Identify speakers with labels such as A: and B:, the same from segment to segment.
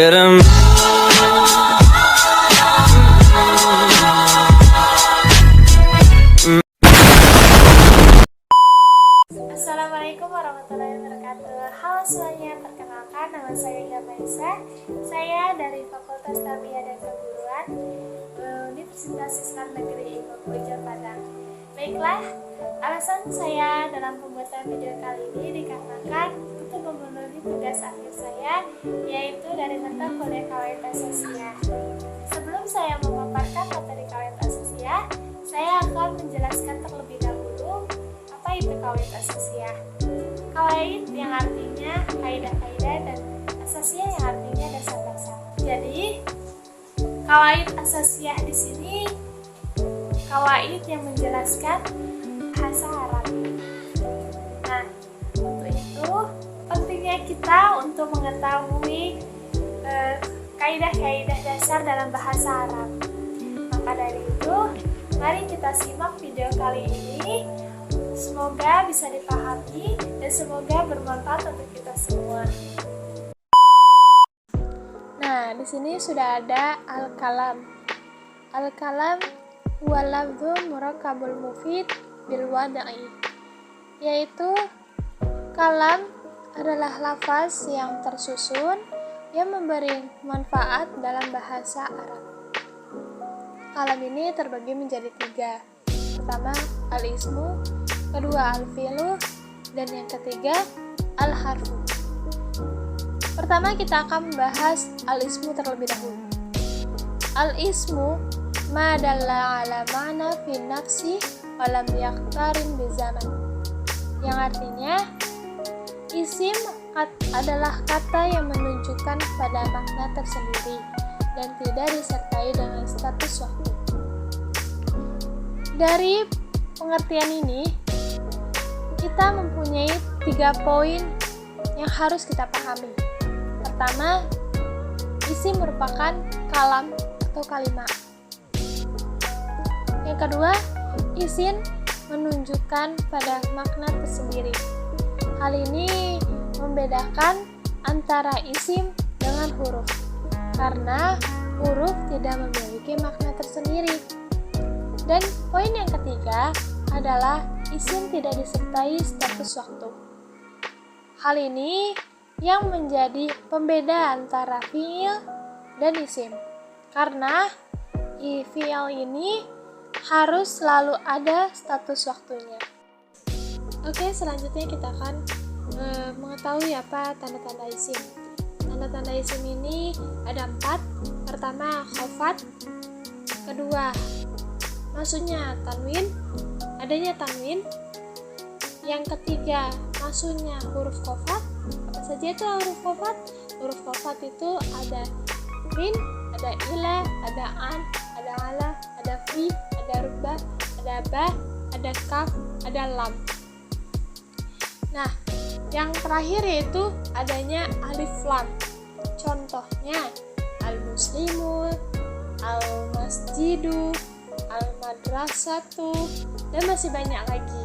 A: Assalamualaikum warahmatullahi wabarakatuh. Halo semuanya, perkenalkan nama saya Ida Maisa. Saya dari Fakultas Tarbiyah dan Keguruan Universitas Islam Negeri Ibu Padang. Baiklah, alasan saya dalam pembuatan video kali ini dikarenakan untuk memenuhi tugas akhir saya, yaitu dari mata kuliah Kawaid Asasiyah. Sebelum saya memaparkan materi Kawaid Asasiyah, saya akan menjelaskan terlebih dahulu apa itu Kawaid Asasiyah. Kawaid yang artinya kaidah-kaidah dan asasiyah yang artinya dasar-dasar. Jadi, Kawaid Asasiyah di sini kawaid yang menjelaskan bahasa Arab. Nah, untuk itu pentingnya kita untuk mengetahui kaidah-kaidah dasar dalam bahasa Arab. Maka dari itu, mari kita simak video kali ini. Semoga bisa dipahami dan semoga bermanfaat untuk kita semua. Nah, di sini sudah ada al-kalam. Al-kalam huwa lafdzu murakkabul mufid bil wad'i. Yaitu kalam adalah lafaz yang tersusun yang memberi manfaat dalam bahasa Arab. Kalam ini terbagi menjadi 3. Pertama, al-ismu, kedua al-fi'lu, dan yang ketiga al-harfu. Pertama kita akan membahas al-ismu terlebih dahulu. Al-ismu ma dalla ala ma'na fi nafsi wa lam yaqtarin bi zaman. Yang artinya isim adalah kata yang menunjukkan pada makna tersendiri dan tidak disertai dengan status waktu. Dari pengertian ini kita mempunyai 3 poin yang harus kita pahami. Pertama, isim merupakan kalam atau kalimat. Yang kedua, isim menunjukkan pada makna tersendiri. Hal ini membedakan antara isim dengan huruf, karena huruf tidak memiliki makna tersendiri. Dan poin yang ketiga adalah isim tidak disertai status waktu. Hal ini yang menjadi pembeda antara fi'il dan isim, karena fi'il ini harus selalu ada status waktunya. Oke, selanjutnya kita akan mengetahui apa tanda-tanda isim. Tanda-tanda isim ini ada 4. Pertama, khofat. Kedua, maksudnya tanwin, adanya tanwin. Yang ketiga, maksudnya huruf qafat. Apa saja itu huruf qafat? Huruf qafat itu ada min, ada ila, ada an, ada ala, ada fi, ada rubah, ada ba, ada kaf, ada lam. Nah, yang terakhir yaitu adanya alif lam. Contohnya al-muslimu, al-masjidu, al-madrasatu, dan masih banyak lagi.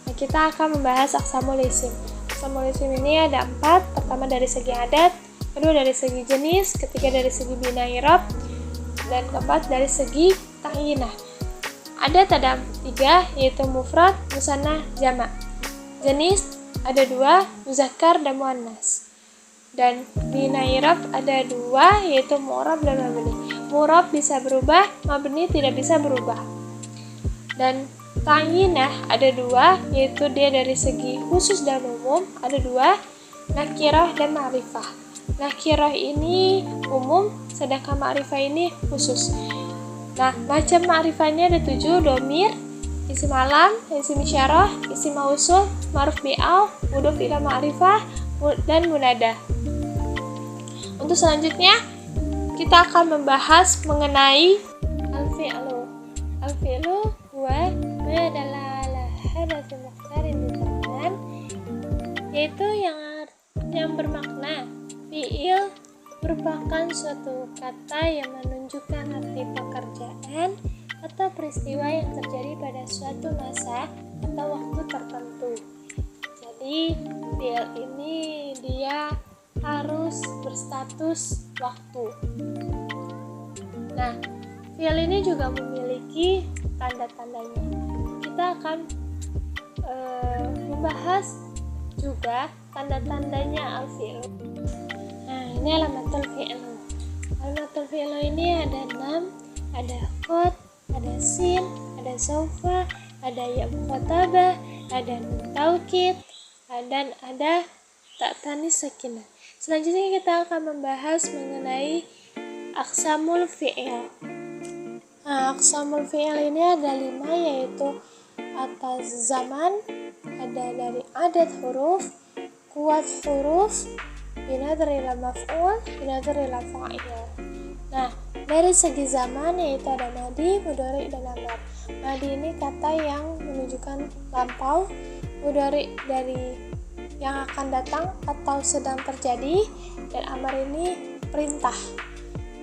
A: Nah, kita akan membahas aqsamul isim. Aqsamul isim ini ada 4. Pertama dari segi adat, kedua dari segi jenis, ketiga dari segi bina i'rab, dan keempat dari segi ta'yinah. Adat ada 3, yaitu mufrad, musanna, jamak. Jenis ada 2, muzakkar dan muannas. Dan bina i'rab ada 2, yaitu mu'rab dan mabni. Mu'rab bisa berubah, mabni tidak bisa berubah. Dan ta'yinah ada 2, yaitu dia dari segi khusus dan umum ada 2, nakirah dan ma'rifah. Nakirah ini umum, sedangkan ma'rifah ini khusus. Nah, macam ma'rifahnya ada 7, domir, isim alam, isim isyarah, isim mausul, ma'ruf bi'al, mudhof ila ma'rifah, dan munada. Untuk selanjutnya kita akan membahas mengenai al-fi'lu. Al-fi'lu huwa ma dalla ala hadatsin muqtarin bi zaman, yaitu yang bermakna fi'il merupakan suatu kata yang menunjukkan arti pekerjaan atau peristiwa yang terjadi pada suatu masa atau waktu tertentu. Jadi fi'il ini dia harus berstatus waktu. Nah, fi'il ini juga memiliki tanda-tandanya. Kita akan membahas juga tanda-tandanya al-fi'il. Nah, ini alamatul fi'il. Alamatul fi'il ini ada 6, ada qad, ada sin, ada saufa, ada ya mukhatabah, ada nun taukid, dan ada ta tanis sakinah. Selanjutnya kita akan membahas mengenai aqsamul fi'il. Nah, aqsamul fi'il ini ada 5, yaitu atas zaman, ada dari adat huruf, kuat huruf, binadar ila maf'ul, binadar ila fa'il. Nah, dari segi zaman yaitu ada madi, mudhari, dan amar. Madi ini kata yang menunjukkan lampau, mudhari dari yang akan datang atau sedang terjadi, dan amar ini perintah.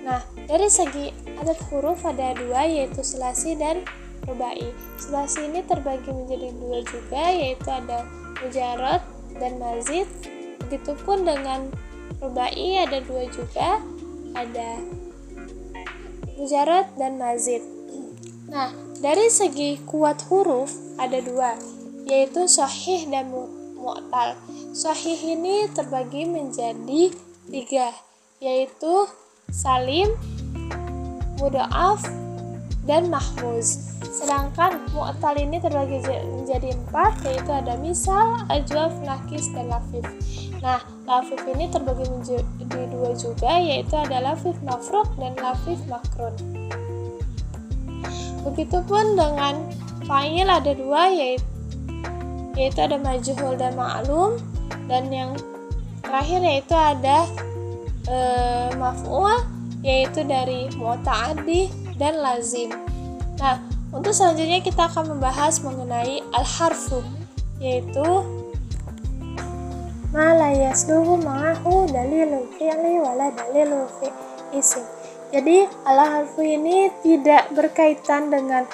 A: Nah, dari segi adat huruf ada 2, yaitu sulasi dan rubai. Sulasi ini terbagi menjadi 2 juga, yaitu ada mujarrad dan mazid. Begitupun dengan rubai ada 2 juga, ada mujarrad dan mazid. Nah, dari segi kuat huruf ada 2, yaitu sahih dan mu'tal. Sahih ini terbagi menjadi 3, yaitu salim, mudha'af, dan mahmuz. Sedangkan mu'tal ini terbagi menjadi 4, yaitu ada misal, ajwaf, nakis, dan lafif. Nah, lafif ini terbagi menjadi 2 juga, yaitu ada lafif mafruq dan lafif makrun. Begitupun dengan fa'il ada 2, yaitu ada majhul dan ma'lum, dan yang terakhir yaitu ada maf'ul, yaitu dari muta'addi dan lazim. Nah, untuk selanjutnya kita akan membahas mengenai al-harfu, yaitu ma la yasluhu ma'ahu dalilul fi'li wala dalilul isim. Jadi, al-harfu ini tidak berkaitan dengan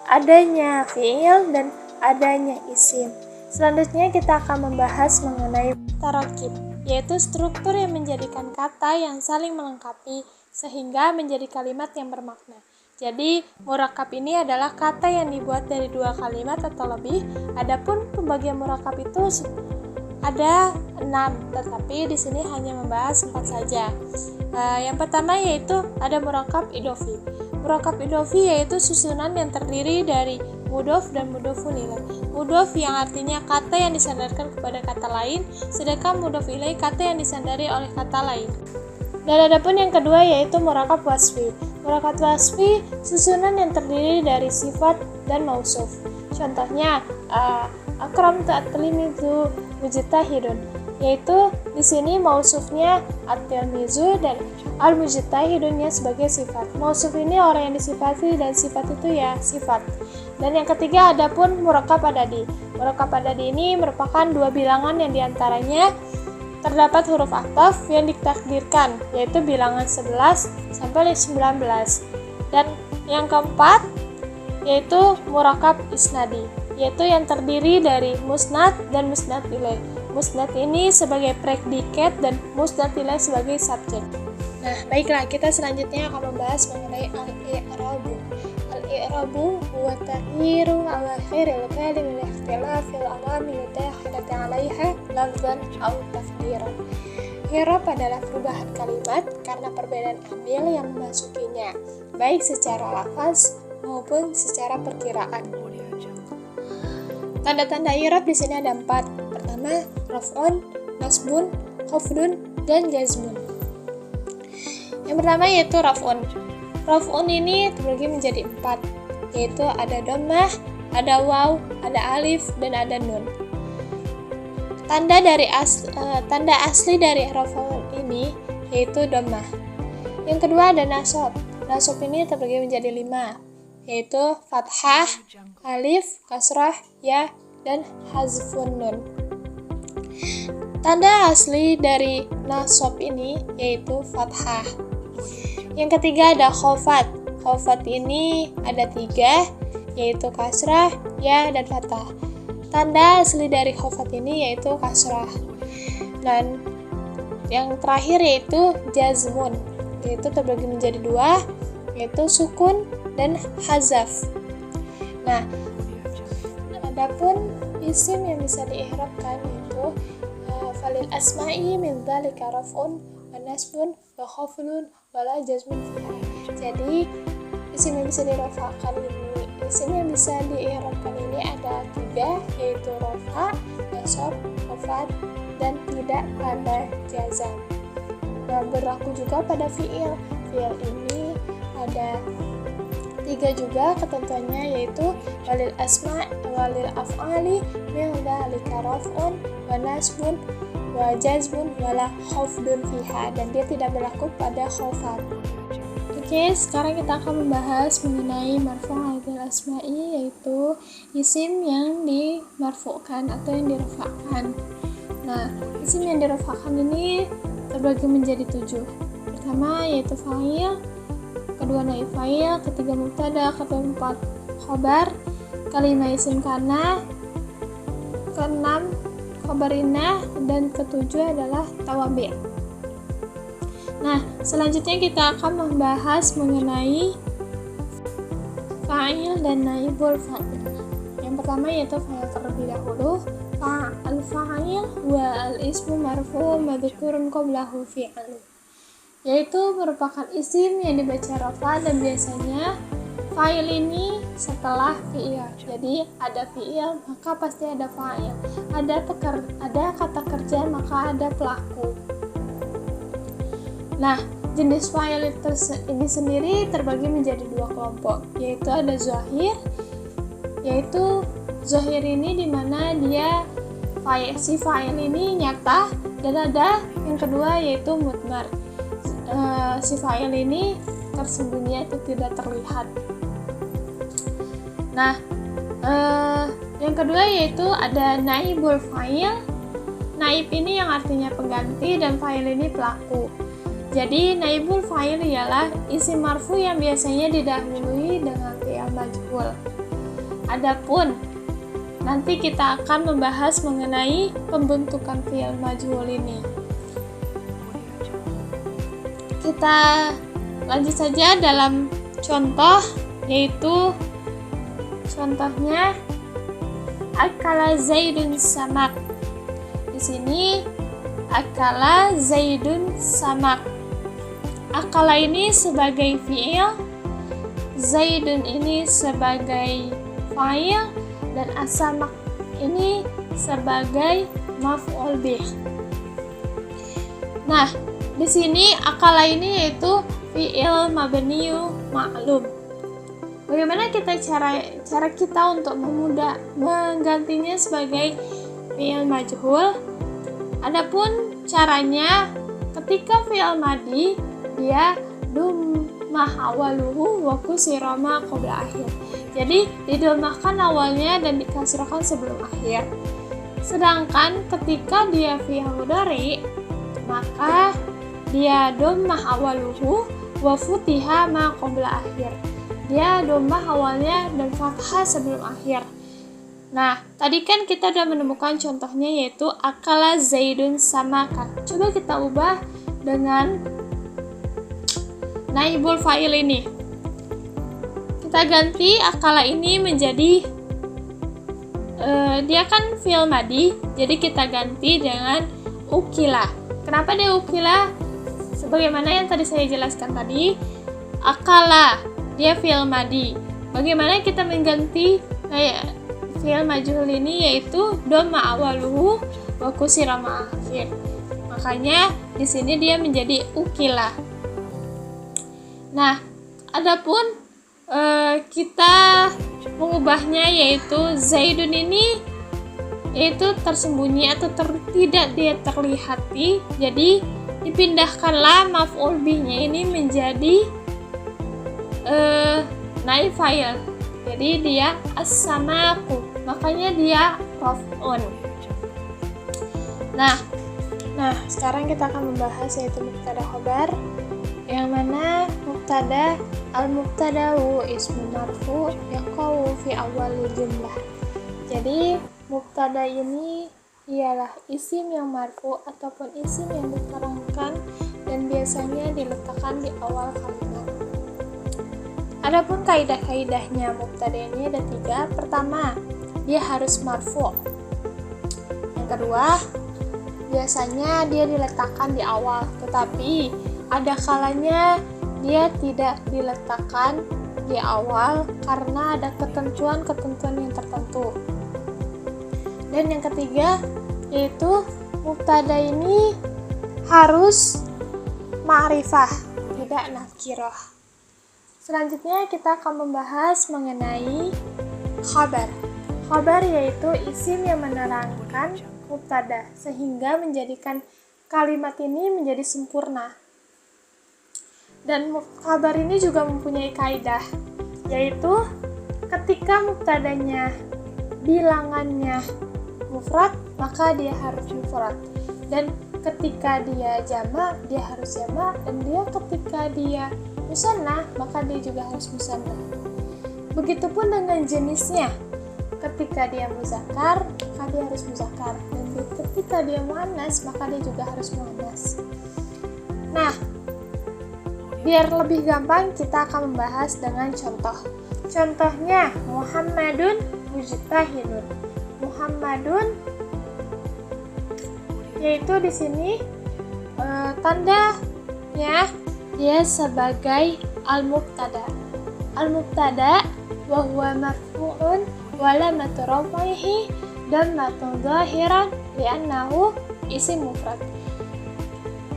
A: adanya fi'il dan adanya isim. Selanjutnya kita akan membahas mengenai tarakib, yaitu struktur yang menjadikan kata yang saling melengkapi sehingga menjadi kalimat yang bermakna. Jadi, murakab ini adalah kata yang dibuat dari 2 kalimat atau lebih. Adapun pembagian murakab itu ada 6, tetapi di sini hanya membahas 4 saja. Yang pertama yaitu ada murakab idofi. Murakab idofi yaitu susunan yang terdiri dari mudhof dan mudhofun ilaih. Mudhof yang artinya kata yang disandarkan kepada kata lain, sedangkan mudhof ilaih kata yang disandari oleh kata lain. Dan adapun yang kedua yaitu murakab wasfi. Murakab wasfi susunan yang terdiri dari sifat dan mausuf. Contohnya akram ta'tilimizu mujtahidun, yaitu di sini mausufnya at-tilmizu dan al-mujtahidunnya sebagai sifat. Mausuf ini orang yang disifati dan sifat itu ya sifat. Dan yang ketiga adapun murakab adadi. Murakab adadi ini merupakan 2 bilangan yang diantaranya terdapat huruf aktaf yang ditakdirkan, yaitu bilangan 11 sampai 19. Dan yang keempat yaitu murakab isnadi, yaitu yang terdiri dari musnad dan musnad ilaih. Musnad ini sebagai predikat dan musnad ilaih sebagai subjek. Nah, baiklah, kita selanjutnya akan membahas mengenai al-i'rabu. Al-i'rabu huwa taghyiru awakhiril kalim li ikhtilafil awamil dakhilati 'alaiha lafzan aw taqdiran. I'rab adalah perubahan kalimat karena perbedaan amil yang memasukinya, baik secara lafaz maupun secara perkiraan. Tanda-tanda i'rab di sini ada 4. Pertama, raf'un, nasbun, khafdun, dan jazmun. Yang pertama yaitu raf'un. Raf'un ini terbagi menjadi 4, yaitu ada dhammah, ada waw, ada alif, dan ada nun. Tanda asli dari raf'un ini yaitu dhammah. Yang kedua ada nasab. Nasab ini terbagi menjadi 5, yaitu fathah, alif, kasrah, ya, dan hazfun nun. Tanda asli dari nasab ini yaitu fathah. Yang ketiga ada khofat. Khofat ini ada 3, yaitu kasrah, ya, dan fathah. Tanda asli dari khofat ini yaitu kasrah. Dan yang terakhir yaitu jazmun, yaitu terbagi menjadi dua, yaitu sukun dan hazaf. Nah, adapun isim yang bisa diihrabkan yaitu falil asma'i min dzalika raf'un wa nasbun wa khafdun wa la jazmun fiha. Jadi isim yang bisa dirafa'kan ini, isim yang bisa diihrabkan ini ada 3, yaitu rafa, nasab, khafd, dan tidak pada jazam. Nah, berlaku juga pada fi'il. Fi'il ini ada 3 juga ketentuannya, yaitu walil asma' walil af'ali min dzalika raf'un wa nasbun wa jazmun wala khafdun fiha, dan dia tidak berlaku pada khafad. Oke, sekarang kita akan membahas mengenai marfu' alil asma'i, yaitu isim yang dimarfu'kan atau yang dirafa'kan. Nah, isim yang dirafa'kan ini terbagi menjadi 7. Pertama yaitu fa'il, kedua naib fa'il, ketiga mubtada, keempat khobar, kelima isim kana, keenam khobar inah, dan ketujuh adalah tawabi'. Nah, selanjutnya kita akan membahas mengenai fa'il dan naibul fa'il. Yang pertama yaitu fa'il terlebih dahulu. Al-fa'il wa al-ismu marfu' madhkurun qablahu fi'lu, yaitu merupakan isim yang dibaca rafa, dan biasanya fa'il ini setelah fi'il. Jadi ada fi'il maka pasti ada fa'il, ada kata kerja maka ada pelaku. Nah, jenis fa'il ini sendiri terbagi menjadi 2 kelompok, yaitu ada zahir, yaitu zahir ini dimana dia si fa'il ini nyata, dan ada yang kedua yaitu mudmar, si fa'il ini tersembunyi atau tidak terlihat. Nah, yang kedua yaitu ada naibul fa'il. Naib ini yang artinya pengganti, dan fa'il ini pelaku. Jadi naibul fa'il ialah isim marfu yang biasanya didahului dengan fi'il majhul. Adapun nanti kita akan membahas mengenai pembentukan fi'il majhul ini. Kita lanjut saja dalam contoh, yaitu contohnya akala zaidun samak. Di sini akala zaidun samak. Akala ini sebagai fi'il, zaidun ini sebagai fa'il, dan asamak ini sebagai maf'ul bih. Nah, di sini akala ini yaitu fi'il mabniyu ma'lum. Bagaimana cara kita untuk menggantinya sebagai fi'il majhul? Adapun caranya, ketika fi'il madi dia dummah awaluhu wa kusira ma qabla akhir. Jadi didomahkan awalnya dan dikasrahkan sebelum akhir. Sedangkan ketika dia fi'il mudhari, maka dia dhammah awaluhu wa futiha ma qabla akhir. Dia dhammah awalnya dan fathah sebelum akhir. Nah, tadi kan kita sudah menemukan contohnya, yaitu akala zaidun samaka. Coba kita ubah dengan naibul fa'il ini. Kita ganti akala ini menjadi dia kan fi'il madi, jadi kita ganti dengan ukila. Kenapa dia ukila? Sebagaimana yang tadi saya jelaskan tadi, akala dia fi'il madi. Bagaimana kita mengganti fi'il majhul ini, yaitu dhamma awaluhu wa kusira ma akhir. Makanya di sini dia menjadi ukila. Nah, adapun kita mengubahnya, yaitu zaidun ini yaitu tersembunyi atau tidak dia terlihati, jadi dipindahkanlah maf'ul bihnya ini menjadi naib fa'il. Jadi dia as-samaku, makanya dia raf'un. Nah, sekarang kita akan membahas yaitu mubtada khobar, yang mana mubtada al-mubtada'u ismu marfu yaqau fi awal jumlah. Jadi mubtada ini ialah isim yang marfu ataupun isim yang diterangkan dan biasanya diletakkan di awal kalimat. Adapun kaidah-kaidahnya mubtada ini ada 3. Pertama, dia harus marfu. Yang kedua, biasanya dia diletakkan di awal, tetapi ada kalanya dia tidak diletakkan di awal karena ada ketentuan-ketentuan yang tertentu. Dan yang ketiga, yaitu mubtada ini harus ma'rifah, tidak nakirah. Selanjutnya kita akan membahas mengenai khabar. Khabar yaitu isim yang menerangkan mubtada sehingga menjadikan kalimat ini menjadi sempurna. Dan khabar ini juga mempunyai kaidah, yaitu ketika mubtadanya bilangannya mufrad, maka dia harus mufrad. Dan ketika dia jamak, dia harus jamak. Dan ketika dia musanna, maka dia juga harus musanna. Begitupun dengan jenisnya. Ketika dia muzakkar, maka dia harus muzakkar. Dan ketika dia muannas, maka dia juga harus muannas. Nah, biar lebih gampang, kita akan membahas dengan contoh. Contohnya, Muhammadun mujtahidun. Muhammadun, yaitu di sini tandanya dia sebagai al-mubtada. Al-mubtada wa huwa marfu'un wa lamatu raf'ihi dammatun zahiran li'annahu isim mufrad.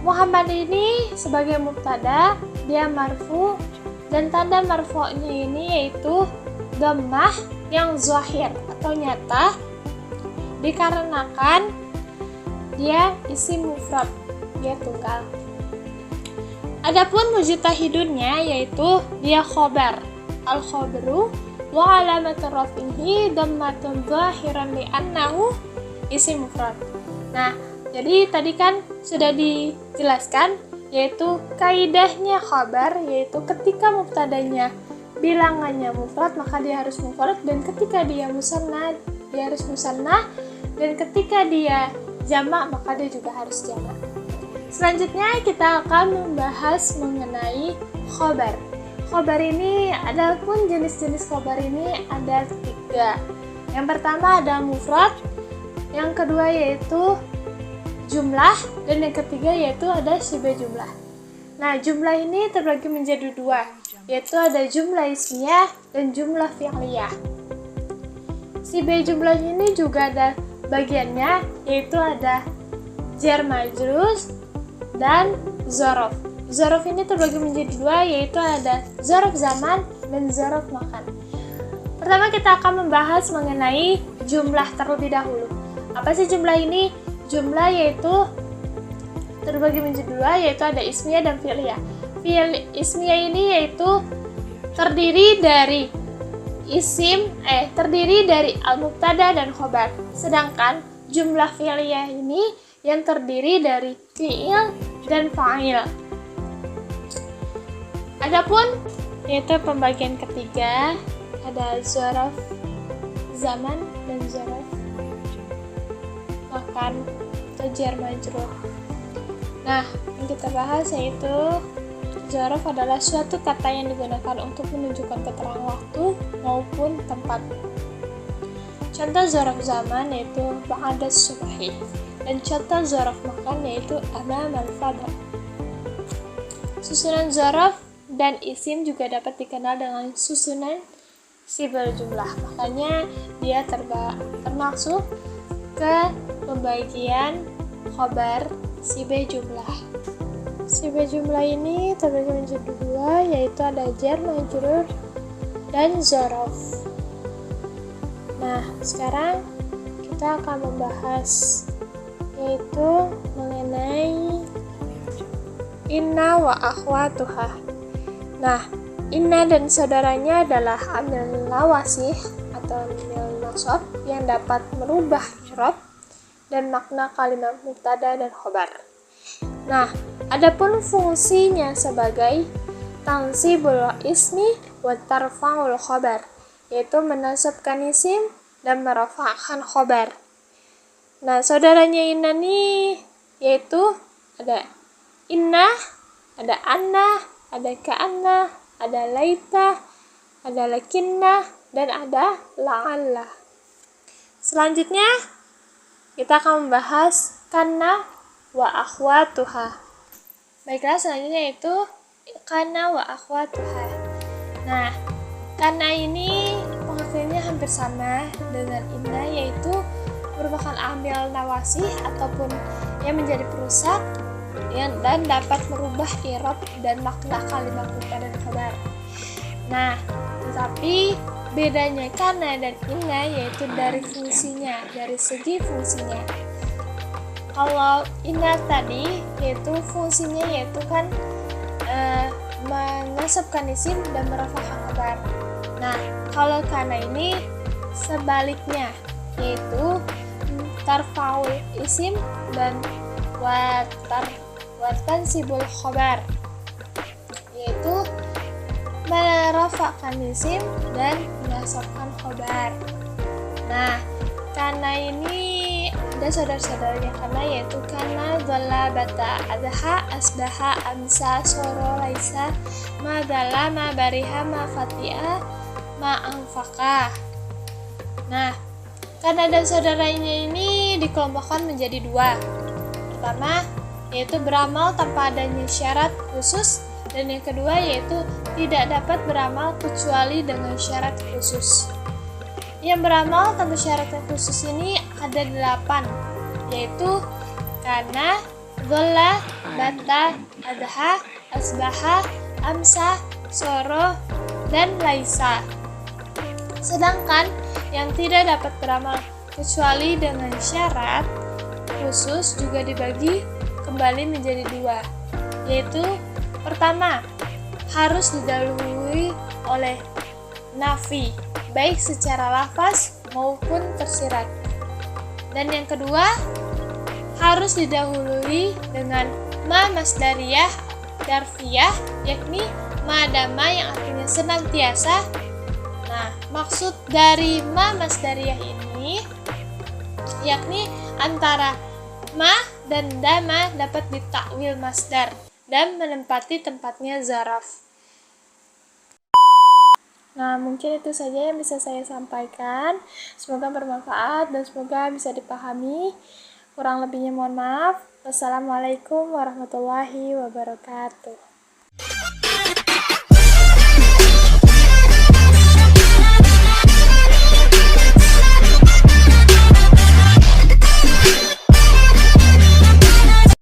A: Muhammad ini sebagai mubtada, dia marfu, dan tanda marfu'nya ini yaitu dhammah yang zahir atau nyata dikarenakan dia isim mufrad, dia tunggal. Adapun mujtahidunnya yaitu dia khobar. Al-khabaru wa alamatu raf'ihi dhammatun zahiran li'annahu isim mufrad. Nah, jadi tadi kan sudah dijelaskan yaitu kaidahnya khabar, yaitu ketika mubtadanya bilangannya mufrad maka dia harus mufrad, dan ketika dia musanna dia harus musanna, dan ketika dia jamak maka dia juga harus jamak. Selanjutnya kita akan membahas mengenai khabar. Khabar ini, adapun jenis-jenis khabar ini ada 3. Yang pertama ada mufrad, yang kedua yaitu jumlah, dan yang ketiga yaitu ada syibah jumlah. Nah, jumlah ini terbagi menjadi 2, yaitu ada jumlah ismiyah dan jumlah fi'liyah. Syibah jumlah ini juga ada bagiannya, yaitu ada jar majrur dan zorof. Zorof ini terbagi menjadi 2, yaitu ada zorof zaman dan zorof makan. Pertama kita akan membahas mengenai jumlah terlebih dahulu. Apa sih jumlah ini? Jumlah yaitu terbagi menjadi 2, yaitu ada ismiyah dan fi'liyah. Ismiyah ini yaitu terdiri dari terdiri dari al-mubtada dan khobar. Sedangkan jumlah fi'liyah ini yang terdiri dari fi'il dan fa'il. Adapun yaitu pembagian ketiga ada zorof zaman dan zorof makan atau jar majrur. Nah, yang kita bahas yaitu zorof adalah suatu kata yang digunakan untuk menunjukkan keterangan waktu maupun tempat. Contoh zorof zaman yaitu ba'da subhi, dan contoh zorof makan yaitu amamal fadl. Susunan zorof dan isim juga dapat dikenal dengan susunan syibah jumlah. Makanya dia termasuk ke pembagian khabar syibah jumlah. Syibah jumlah ini terbagi menjadi 2, yaitu ada jar majrur dan zorof. Nah, sekarang kita akan membahas yaitu mengenai inna wa akhwatuha. Nah, inna dan saudaranya adalah amil nawasih atau amil nasab yang dapat merubah i'rab dan makna kalimat mubtada dan khobar. Nah, adapun fungsinya sebagai tansibul ismi wa tarfa'ul khobar, yaitu menasabkan isim dan merafa'kan khobar. Nah, saudaranya inna nih yaitu ada inna, ada anna, ada ka'anna, ada laita, ada lakinna, dan ada la'alla. Selanjutnya kita akan membahas kana wa akhwatuha. Baiklah, selanjutnya yaitu kana wa akhwatuha. Nah, kana ini pengertiannya hampir sama dengan inna, yaitu merupakan amil nawasih ataupun yang menjadi perusak dan dapat merubah i'rab dan makna kalimat mubtada dan khabar. Nah, tetapi bedanya kana dan inna yaitu dari fungsinya, dari segi fungsinya. Kalau inna tadi yaitu fungsinya yaitu kan menasabkan isim dan merafa'kan khabar. Nah, kalau kana ini sebaliknya, yaitu tarfa'ul isim dan tansibul khabar, yaitu merafa'kan isim dan menasabkan khabar. Nah, kana ini ada saudara-saudaranya kana, yaitu kana, dhalla, bata, adha, asbaha, amsa, soro, laisa, ma, dhala, ma, bariha, ma, fati'a, ma, anfaqa. Nah, kana dan saudaranya ini dikelompokkan menjadi dua. Pertama, yaitu beramal tanpa adanya syarat khusus, dan yang kedua yaitu tidak dapat beramal kecuali dengan syarat khusus. Yang beramal tanpa syarat yang khusus ini ada 8, yaitu kana, dhalla, bata, adha, asbaha, amsa, soro, dan laisa. Sedangkan yang tidak dapat beramal kecuali dengan syarat khusus juga dibagi kembali menjadi 2, yaitu pertama, harus didahului oleh nafi, baik secara lafaz maupun tersirat. Dan yang kedua, harus didahului dengan ma masdariyah darfiyah, yakni ma dama yang artinya senantiasa. Nah, maksud dari ma masdariyah ini yakni antara ma dan dama dapat ditakwil masdar dan menempati tempatnya zaraf. Nah, mungkin itu saja yang bisa saya sampaikan. Semoga bermanfaat dan semoga bisa dipahami. Kurang lebihnya mohon maaf. Wassalamualaikum warahmatullahi wabarakatuh.